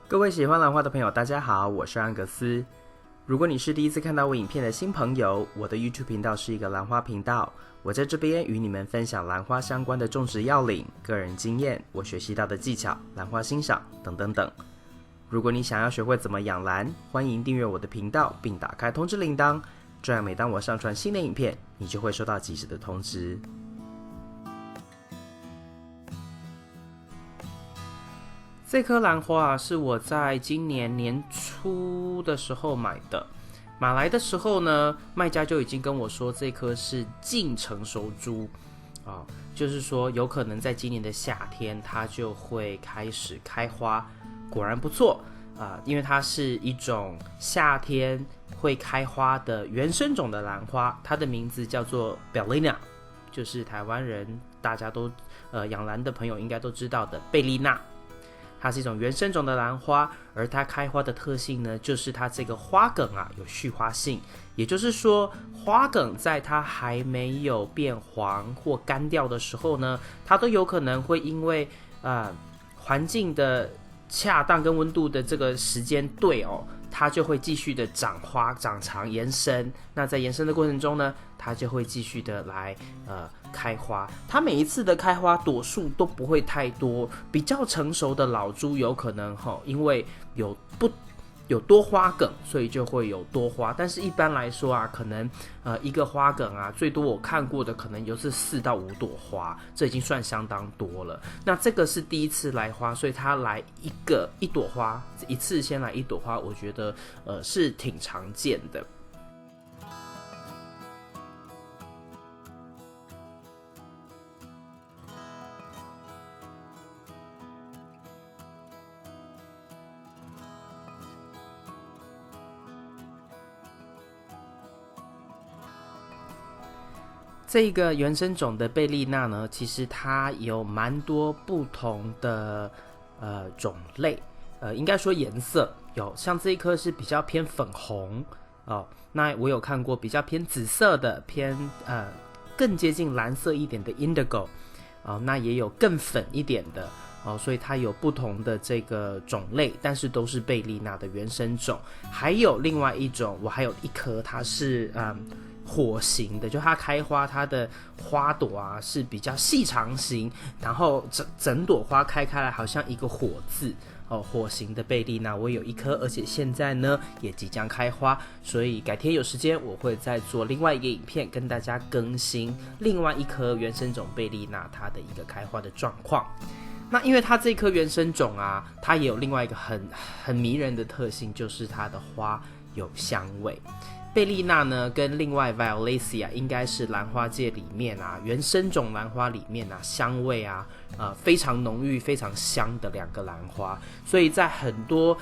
各位喜欢兰花的朋友大家好，我是安格斯。如果你是第一次看到我影片的新朋友，我的 YouTube 频道是一个兰花频道，我在这边与你们分享兰花相关的种植要领、个人经验、我学习到的技巧、兰花欣赏等等等。如果你想要学会怎么养兰，欢迎订阅我的频道并打开通知铃铛，这样每当我上传新的影片，你就会收到及时的通知。这颗兰花是我在今年年初的时候买的，买来的时候呢，卖家就已经跟我说这颗是近成熟株，就是说有可能在今年的夏天它就会开始开花。果然不错，因为它是一种夏天会开花的原生种的兰花，它的名字叫做 Bellina， 就是台湾人大家都养兰的朋友应该都知道的贝丽娜。它是一种原生种的兰花，而它开花的特性呢，就是它这个花梗有续花性，也就是说，花梗在它还没有变黄或干掉的时候呢，它都有可能会因为环境的恰当跟温度的这个时间对它就会继续的长花、长长、延伸。那在延伸的过程中呢，它就会继续的来开花。它每一次的开花朵数都不会太多，比较成熟的老株有可能因为有多花梗，所以就会有多花。但是一般来说可能一个花梗最多我看过的可能就是4到5朵花，这已经算相当多了。那这个是第一次来花，所以它来一朵花，一次先来一朵花，我觉得是挺常见的。这个原生种的贝丽娜呢，其实它有蛮多不同的种类，应该说颜色有，像这一颗是比较偏粉红那我有看过比较偏紫色的，偏更接近蓝色一点的 indigo，那也有更粉一点的所以它有不同的这个种类，但是都是贝丽娜的原生种。还有另外一种，我还有一颗它是火型的，就它开花，它的花朵是比较细长型，然后整朵花开来好像一个火字火型的贝丽娜我有一颗，而且现在呢也即将开花，所以改天有时间我会再做另外一个影片跟大家更新另外一颗原生种贝丽娜它的一个开花的状况。那因为它这颗原生种它也有另外一个很迷人的特性，就是它的花有香味。贝丽娜呢跟另外 Violacea 应该是兰花界里面原生种兰花里面香味非常浓郁、非常香的2个兰花，所以在很多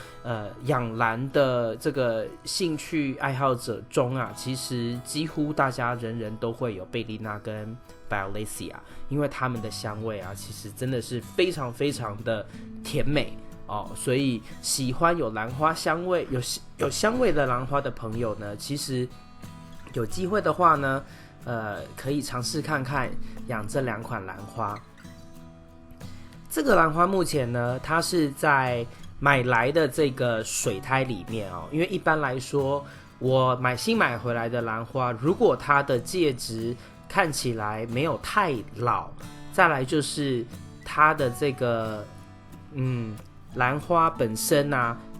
养兰的这个兴趣爱好者中其实几乎大家人人都会有贝丽娜跟 Violacea， 因为它们的香味其实真的是非常非常的甜美所以喜欢有兰花香味、有香味的兰花的朋友呢，其实有机会的话呢，可以尝试看看养这2款兰花。这个兰花目前呢，它是在买来的这个水苔里面因为一般来说，我新买回来的兰花，如果它的介质看起来没有太老，再来就是它的这个兰花本身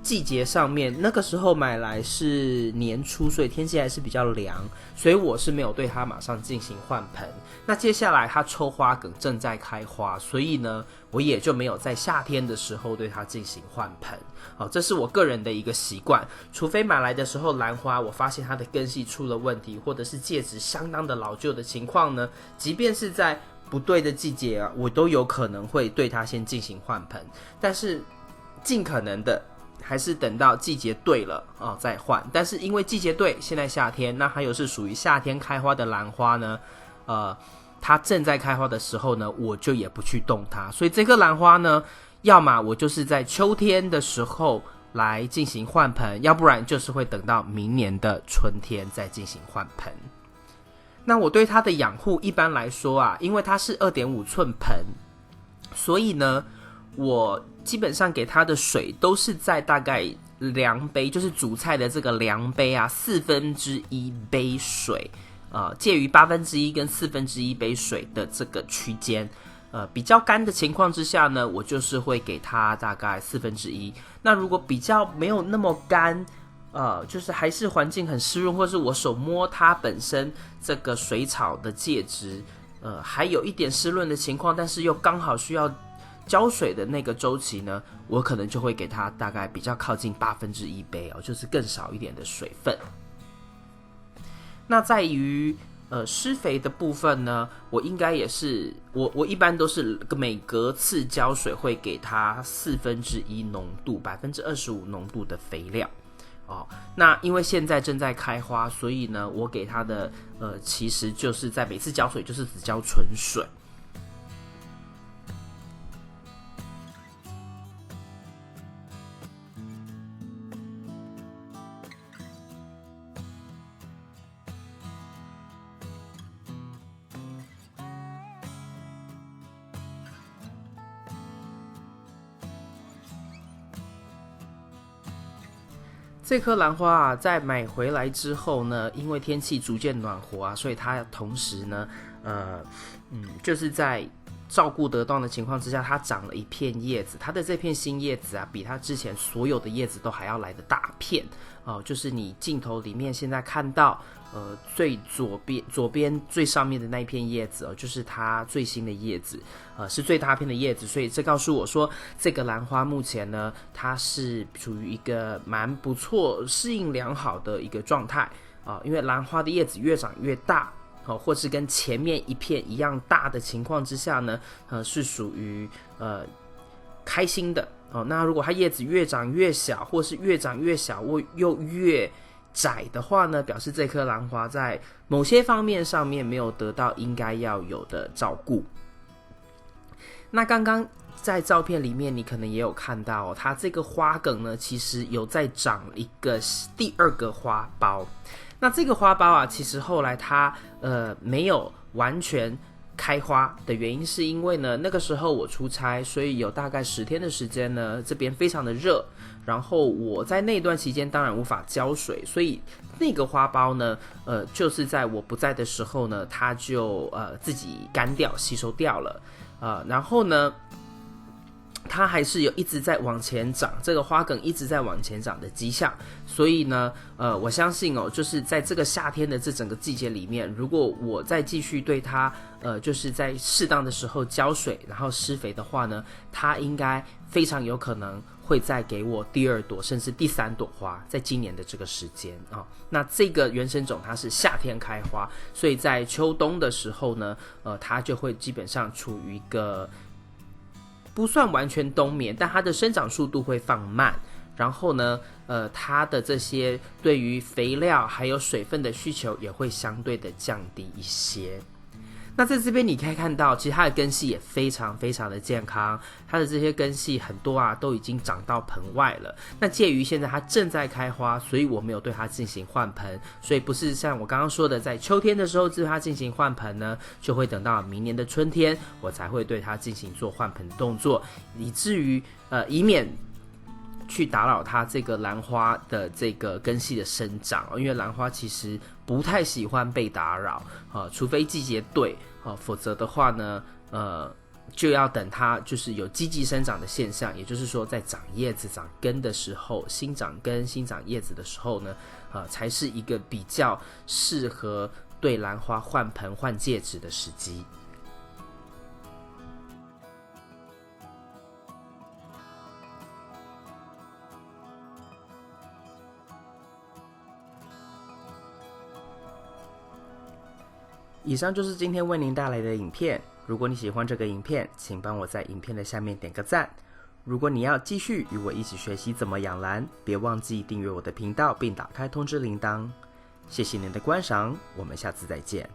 季节上面那个时候买来是年初，所以天气还是比较凉，所以我是没有对它马上进行换盆。那接下来它抽花梗正在开花，所以呢我也就没有在夏天的时候对它进行换盆这是我个人的一个习惯，除非买来的时候兰花我发现它的根系出了问题，或者是介质相当的老旧的情况呢，即便是在不对的季节我都有可能会对它先进行换盆，但是尽可能的还是等到季节对了再换。但是因为季节对，现在夏天，那还有是属于夏天开花的兰花呢，它正在开花的时候呢，我就也不去动它。所以这颗兰花呢，要么我就是在秋天的时候来进行换盆，要不然就是会等到明年的春天再进行换盆。那我对它的养护一般来说因为它是2.5寸盆，所以呢我基本上给它的水都是在大概量杯，就是煮菜的这个量杯啊，1/4杯水，介于1/8跟1/4杯水的这个区间。比较干的情况之下呢，我就是会给它大概1/4。那如果比较没有那么干，就是还是环境很湿润，或是我手摸它本身这个水草的介质，还有一点湿润的情况，但是又刚好需要浇水的那个周期呢，我可能就会给它大概比较靠近1/8杯就是更少一点的水分。那在于施肥的部分呢，我应该也是我一般都是每隔次浇水会给它1/4浓度25%浓度的肥料。那因为现在正在开花，所以呢，我给它的其实就是在每次浇水就是只浇纯水。这颗兰花啊，在买回来之后呢，因为天气逐渐暖和啊，所以它同时呢，就是在照顾得当的情况之下，它长了一片叶子。它的这片新叶子啊，比它之前所有的叶子都还要来的大片就是你镜头里面现在看到最左边最上面的那一片叶子就是它最新的叶子，是最大片的叶子，所以这告诉我说，这个兰花目前呢，它是处于一个蛮不错、适应良好的一个状态因为兰花的叶子越长越大。或是跟前面一片一样大的情况之下呢，是属于开心的那如果它叶子越长越小，或是越长越小又越窄的话呢，表示这颗兰花在某些方面上面没有得到应该要有的照顾。那刚刚在照片里面你可能也有看到它这个花梗呢，其实有在长一个第二个花苞。那这个花苞啊，其实后来它没有完全开花的原因，是因为呢那个时候我出差，所以有大概10天的时间呢，这边非常的热，然后我在那段期间当然无法浇水，所以那个花苞呢，就是在我不在的时候呢，它就自己干掉吸收掉了，然后呢。它还是有一直在往前长，这个花梗一直在往前长的迹象，所以呢，我相信就是在这个夏天的这整个季节里面，如果我再继续对它，就是在适当的时候浇水，然后施肥的话呢，它应该非常有可能会再给我第2朵甚至第3朵花，在今年的这个时间那这个原生种它是夏天开花，所以在秋冬的时候呢，它就会基本上处于一个。不算完全冬眠，但它的生长速度会放慢，然后呢，它的这些对于肥料还有水分的需求也会相对的降低一些。那在这边你可以看到，其实它的根系也非常非常的健康，它的这些根系很多都已经长到盆外了。那介于现在它正在开花，所以我没有对它进行换盆，所以不是像我刚刚说的，在秋天的时候对它进行换盆呢，就会等到明年的春天，我才会对它进行做换盆动作，以至于以免去打扰它这个兰花的这个根系的生长因为兰花其实不太喜欢被打扰除非季节对否则的话呢就要等它就是有积极生长的现象，也就是说在长叶子长根的时候，新长根新长叶子的时候呢才是一个比较适合对兰花换盆换介质的时机。以上就是今天为您带来的影片，如果你喜欢这个影片，请帮我在影片的下面点个赞。如果你要继续与我一起学习怎么养兰，别忘记订阅我的频道并打开通知铃铛。谢谢您的观赏，我们下次再见。